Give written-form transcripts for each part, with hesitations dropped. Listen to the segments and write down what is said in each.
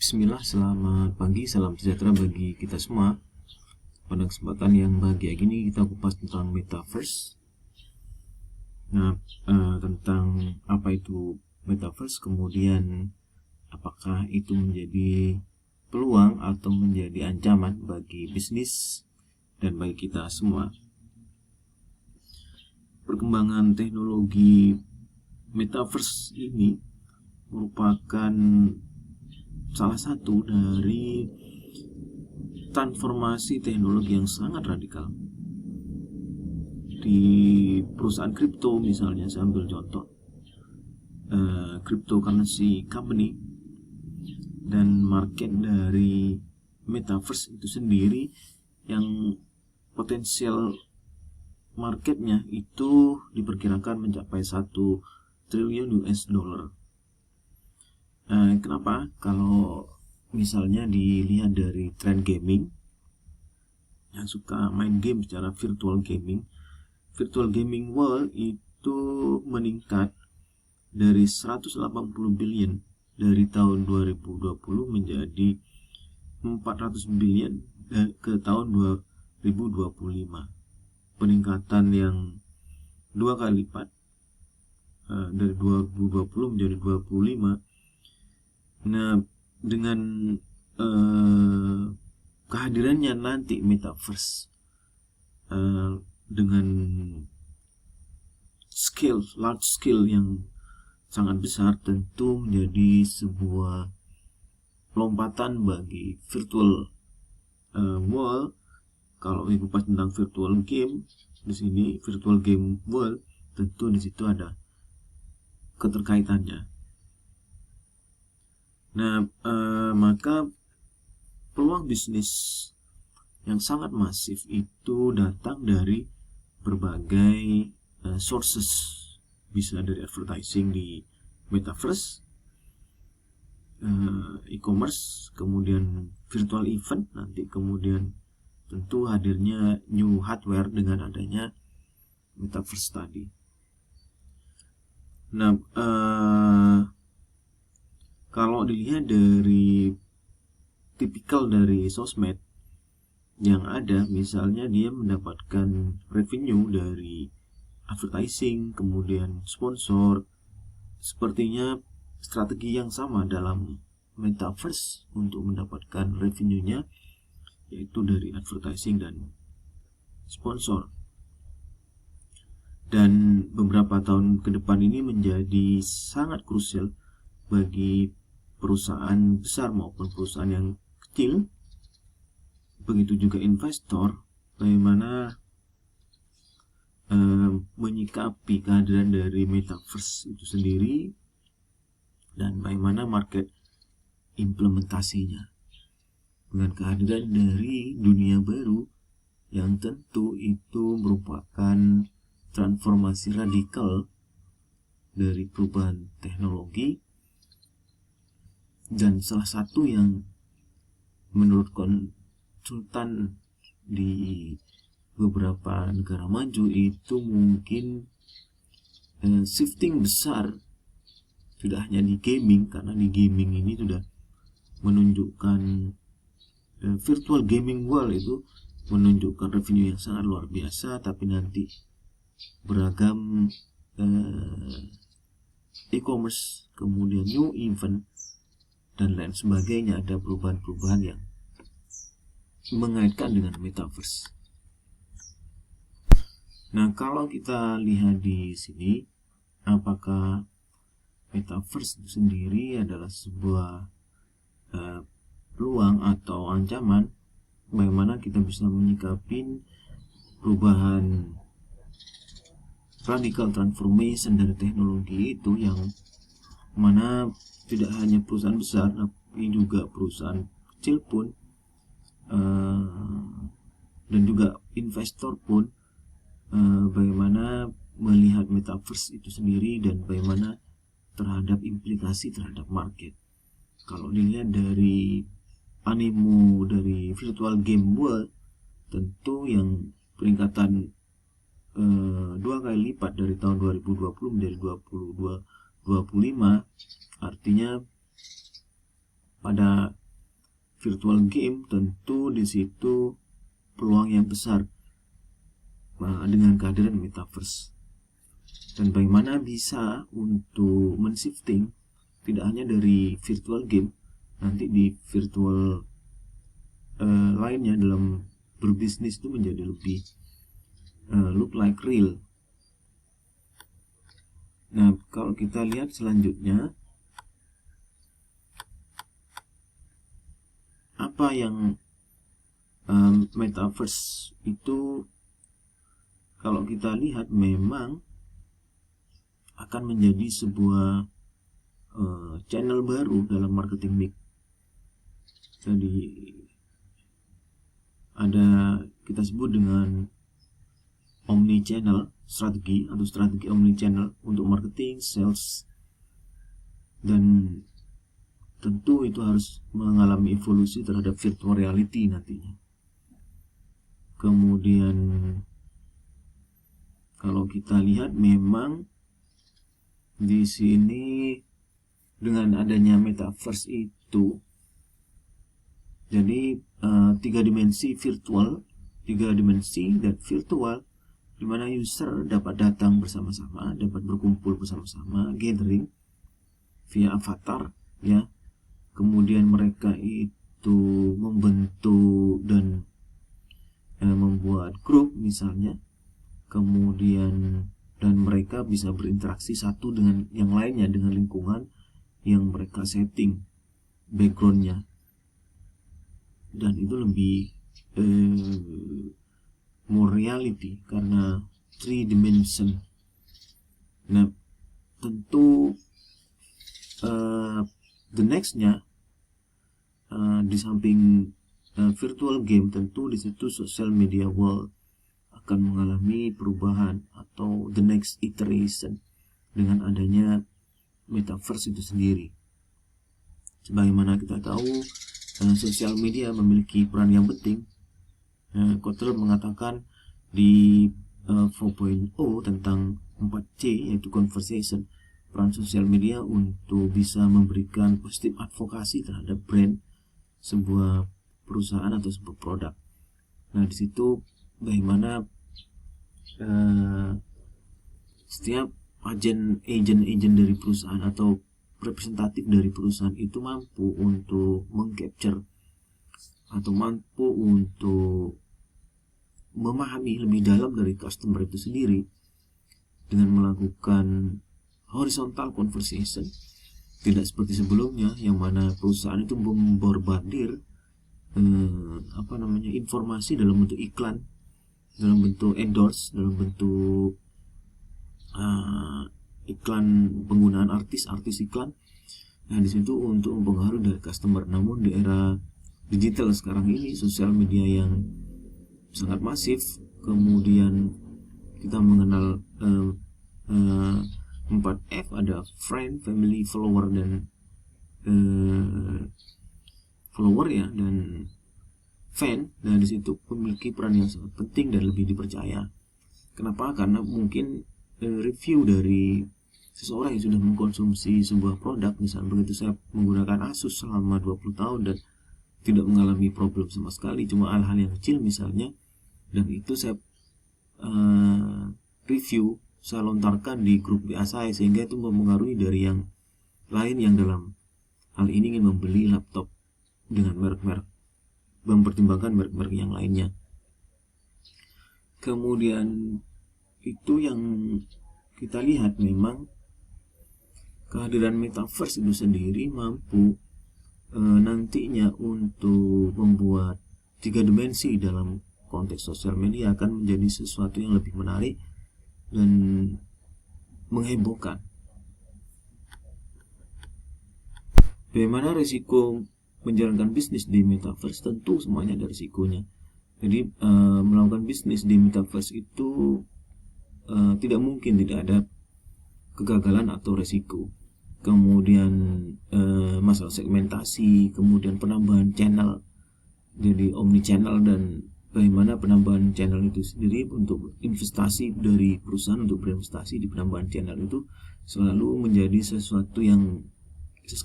Bismillah, selamat pagi, salam sejahtera bagi kita semua. Pada kesempatan yang bahagia gini kita kupas tentang metaverse. Nah, tentang apa itu metaverse, kemudian apakah itu menjadi peluang atau menjadi ancaman bagi bisnis dan bagi kita semua. Perkembangan teknologi metaverse ini merupakan salah satu dari transformasi teknologi yang sangat radikal di perusahaan kripto. Misalnya saya ambil contoh cryptocurrency company, dan market dari metaverse itu sendiri yang potensial marketnya itu diperkirakan mencapai 1 triliun US dollar. Kenapa? Kalau misalnya dilihat dari tren gaming, yang suka main game secara virtual gaming world itu meningkat dari 180 billion dari tahun 2020 menjadi 400 billion ke tahun 2025. Peningkatan yang 2 kali lipat, dari 2020 menjadi 2025. Nah, dengan kehadirannya nanti metaverse dengan large scale yang sangat besar, tentu menjadi sebuah lompatan bagi virtual world. Kalau dikupas tentang virtual game, di sini virtual game world, tentu di situ ada keterkaitannya. Nah, maka peluang bisnis yang sangat masif itu datang dari berbagai sources. Bisa dari advertising di metaverse, e-commerce, kemudian virtual event nanti, kemudian tentu hadirnya new hardware dengan adanya metaverse tadi. Nah, kalau dilihat dari tipikal dari sosmed yang ada, misalnya dia mendapatkan revenue dari advertising, kemudian sponsor, sepertinya strategi yang sama dalam metaverse untuk mendapatkan revenue-nya, yaitu dari advertising dan sponsor. Dan beberapa tahun ke depan ini menjadi sangat krusial bagi perusahaan besar maupun perusahaan yang kecil, begitu juga investor, bagaimana menyikapi kehadiran dari metaverse itu sendiri dan bagaimana market implementasinya dengan kehadiran dari dunia baru yang tentu itu merupakan transformasi radikal dari perubahan teknologi, dan salah satu yang menurut konsultan di beberapa negara maju itu mungkin shifting besar tidak hanya di gaming, karena di gaming ini sudah menunjukkan virtual gaming world itu menunjukkan revenue yang sangat luar biasa, tapi nanti beragam e-commerce, kemudian new event dan lain sebagainya, ada perubahan-perubahan yang mengaitkan dengan metaverse. Nah, kalau kita lihat di sini, apakah metaverse itu sendiri adalah sebuah peluang atau ancaman? Bagaimana kita bisa menyikapi perubahan radical transformation dari teknologi itu, yang mana tidak hanya perusahaan besar tapi juga perusahaan kecil pun dan juga investor pun bagaimana melihat metaverse itu sendiri dan bagaimana terhadap implikasi terhadap market. Kalau dilihat dari animo dari virtual game world, tentu yang peningkatan 2 kali lipat dari tahun 2020 menjadi 2025, artinya pada virtual game, tentu di situ peluang yang besar dengan kehadiran metaverse. Dan bagaimana bisa untuk men-shifting tidak hanya dari virtual game, nanti di virtual lainnya dalam berbisnis itu menjadi lebih look like real. Nah, kalau kita lihat selanjutnya, apa yang metaverse itu, kalau kita lihat memang akan menjadi sebuah channel baru dalam marketing mix. Jadi ada, kita sebut dengan omni channel strategi atau strategi omni channel untuk marketing, sales, dan tentu itu harus mengalami evolusi terhadap virtual reality nantinya. Kemudian kalau kita lihat memang di sini dengan adanya metaverse itu, jadi 3 dimensi virtual, 3 dimensi dan virtual, di mana user dapat datang bersama-sama, dapat berkumpul bersama-sama, gathering via avatar, ya. Kemudian mereka itu membentuk dan membuat grup misalnya, kemudian dan mereka bisa berinteraksi satu dengan yang lainnya dengan lingkungan yang mereka setting backgroundnya, dan itu lebih more reality karena 3 dimension. Nah, tentu the nextnya di samping virtual game, tentu di situ social media world akan mengalami perubahan atau the next iteration dengan adanya metaverse itu sendiri. Sebagaimana kita tahu, sosial media memiliki peran yang penting. Kotler mengatakan di 4.0 tentang 4C, yaitu conversation, peran sosial media untuk bisa memberikan positif advokasi terhadap brand sebuah perusahaan atau sebuah produk. Nah, di situ bagaimana setiap agen dari perusahaan atau representatif dari perusahaan itu mampu untuk mengcapture atau mampu untuk memahami lebih dalam dari customer itu sendiri dengan melakukan horizontal conversation, tidak seperti sebelumnya yang mana perusahaan itu membombardir informasi dalam bentuk iklan, dalam bentuk endorse, dalam bentuk iklan penggunaan artis iklan. Nah, di situ untuk mempengaruhi dari customer. Namun di era digital sekarang ini, sosial media yang sangat masif, kemudian kita mengenal 4F, ada friend, family, follower, dan follower ya, dan fan. Nah, di situ memiliki peran yang sangat penting dan lebih dipercaya. Kenapa? Karena mungkin review dari seseorang yang sudah mengkonsumsi sebuah produk, misalnya begitu saya menggunakan Asus selama 20 tahun dan tidak mengalami problem sama sekali, cuma hal-hal yang kecil misalnya, dan itu saya review, saya lontarkan di grup WA saya, sehingga itu mempengaruhi dari yang lain yang dalam hal ini ingin membeli laptop dengan merek-merek, mempertimbangkan merek-merek yang lainnya. Kemudian itu yang kita lihat, memang kehadiran metaverse itu sendiri mampu nantinya untuk membuat 3 dimensi dalam konteks sosial media akan menjadi sesuatu yang lebih menarik dan menghebohkan. Bagaimana risiko menjalankan bisnis di metaverse? Tentu semuanya ada risikonya. Jadi melakukan bisnis di metaverse itu tidak mungkin tidak ada kegagalan atau risiko. Kemudian masalah segmentasi, kemudian penambahan channel, jadi omni channel, dan bagaimana penambahan channel itu sendiri untuk investasi dari perusahaan untuk berinvestasi di penambahan channel itu selalu menjadi sesuatu yang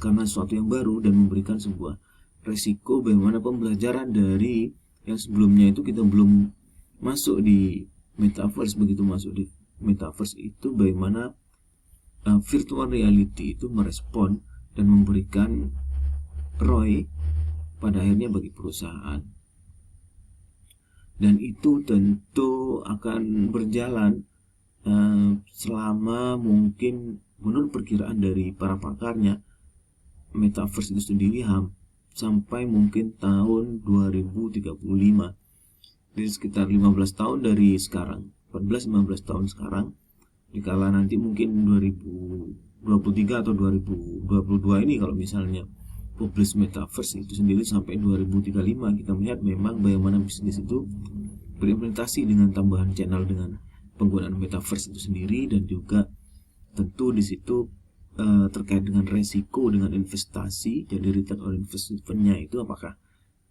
karena sesuatu yang baru dan memberikan sebuah resiko bagaimana pembelajaran dari yang sebelumnya itu kita belum masuk di metaverse. Begitu masuk di metaverse itu bagaimana virtual reality itu merespon dan memberikan ROI pada akhirnya bagi perusahaan. Dan itu tentu akan berjalan selama mungkin menurut perkiraan dari para pakarnya metaverse itu sendiri sampai mungkin tahun 2035. Jadi sekitar 15 tahun dari sekarang, 14-15 tahun sekarang. Dikala nanti mungkin 2023 atau 2022 ini kalau misalnya publish metaverse itu sendiri sampai 2035, kita melihat memang bagaimana bisnis itu berimplementasi dengan tambahan channel dengan penggunaan metaverse itu sendiri, dan juga tentu di situ terkait dengan resiko dengan investasi. Jadi return on investment-nya itu apakah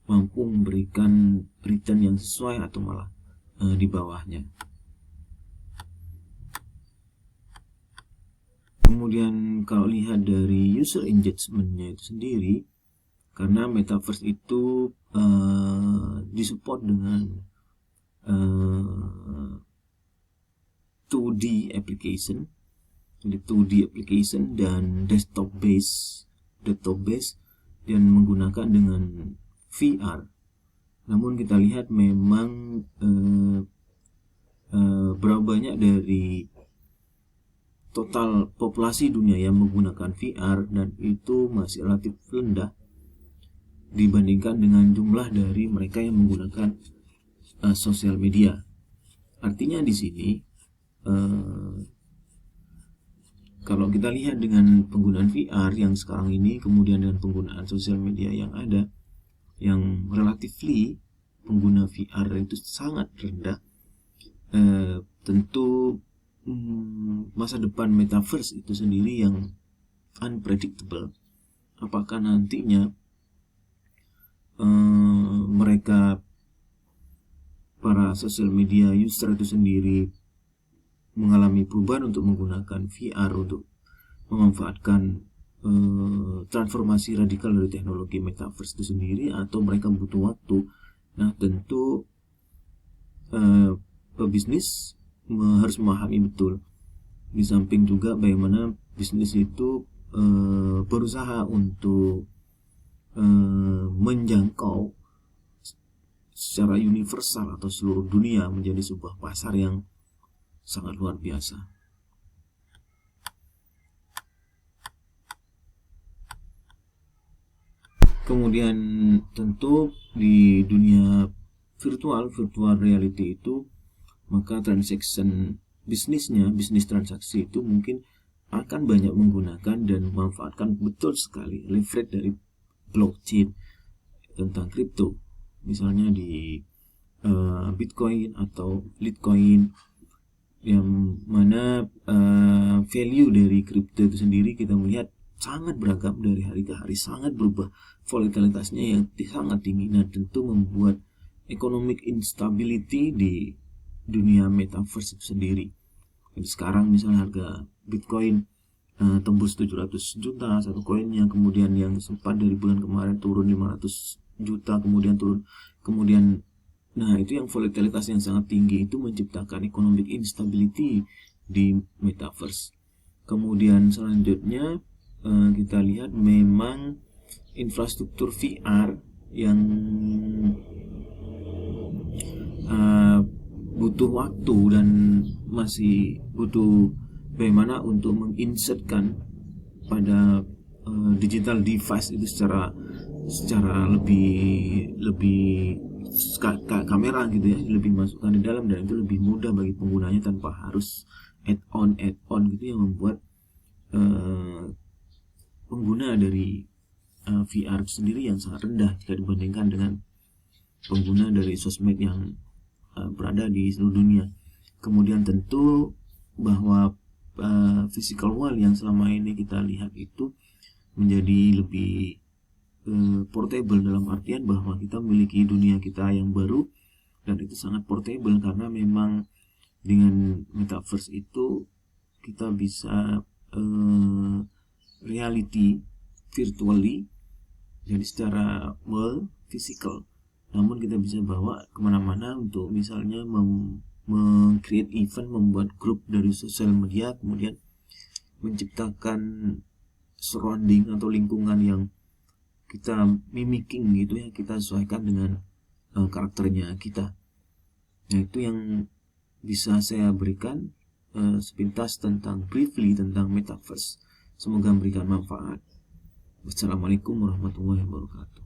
mampu memberikan return yang sesuai atau malah di bawahnya. Kemudian kalau lihat dari user engagement-nya itu sendiri, karena metaverse itu disupport dengan 2D application. Jadi 2D application dan desktop base dan menggunakan dengan VR. Namun kita lihat memang berapa banyak dari total populasi dunia yang menggunakan VR, dan itu masih relatif rendah dibandingkan dengan jumlah dari mereka yang menggunakan sosial media. Artinya di sini kalau kita lihat dengan penggunaan VR yang sekarang ini, kemudian dengan penggunaan sosial media yang ada, yang relatively pengguna VR itu sangat rendah, tentu masa depan metaverse itu sendiri yang unpredictable. Apakah nantinya mereka para sosial media user itu sendiri mengalami perubahan untuk menggunakan VR untuk memanfaatkan transformasi radikal dari teknologi metaverse itu sendiri, atau mereka butuh waktu. Nah, tentu pebisnis harus memahami betul, di samping juga bagaimana bisnis itu berusaha untuk menjangkau secara universal atau seluruh dunia menjadi sebuah pasar yang sangat luar biasa. Kemudian tentu di dunia virtual reality itu, maka transaction bisnis transaksi itu mungkin akan banyak menggunakan dan memanfaatkan betul sekali leverage dari blockchain tentang kripto, misalnya di Bitcoin atau Litecoin, yang mana value dari kripto itu sendiri kita melihat sangat beragam dari hari ke hari, sangat berubah, volatilitasnya yang sangat tinggi, dan tentu membuat economic instability di dunia metaverse itu sendiri. Jadi sekarang misalnya harga Bitcoin tembus 700 juta satu koinnya, kemudian yang sempat dari bulan kemarin turun 500 juta, kemudian turun, kemudian nah itu yang volatilitas yang sangat tinggi itu menciptakan economic instability di metaverse. Kemudian selanjutnya kita lihat memang infrastruktur VR yang butuh waktu dan masih butuh bagaimana untuk menginsertkan pada digital device itu secara lebih kamera gitu ya, lebih masukkan di dalam, dan itu lebih mudah bagi penggunanya tanpa harus add-on gitu, yang membuat pengguna dari VR sendiri yang sangat rendah jika dibandingkan dengan pengguna dari sosmed yang berada di seluruh dunia. Kemudian tentu bahwa physical world yang selama ini kita lihat itu menjadi lebih portable, dalam artian bahwa kita memiliki dunia kita yang baru, dan itu sangat portable karena memang dengan metaverse itu kita bisa reality virtually, jadi secara world physical, namun kita bisa bawa kemana-mana untuk misalnya meng-create event, membuat grup dari sosial media, kemudian menciptakan surrounding atau lingkungan yang kita mimicking gitu ya, kita sesuaikan dengan karakternya kita. Nah, itu yang bisa saya berikan sepintas tentang briefly tentang metaverse. Semoga memberikan manfaat. Wassalamualaikum warahmatullahi wabarakatuh.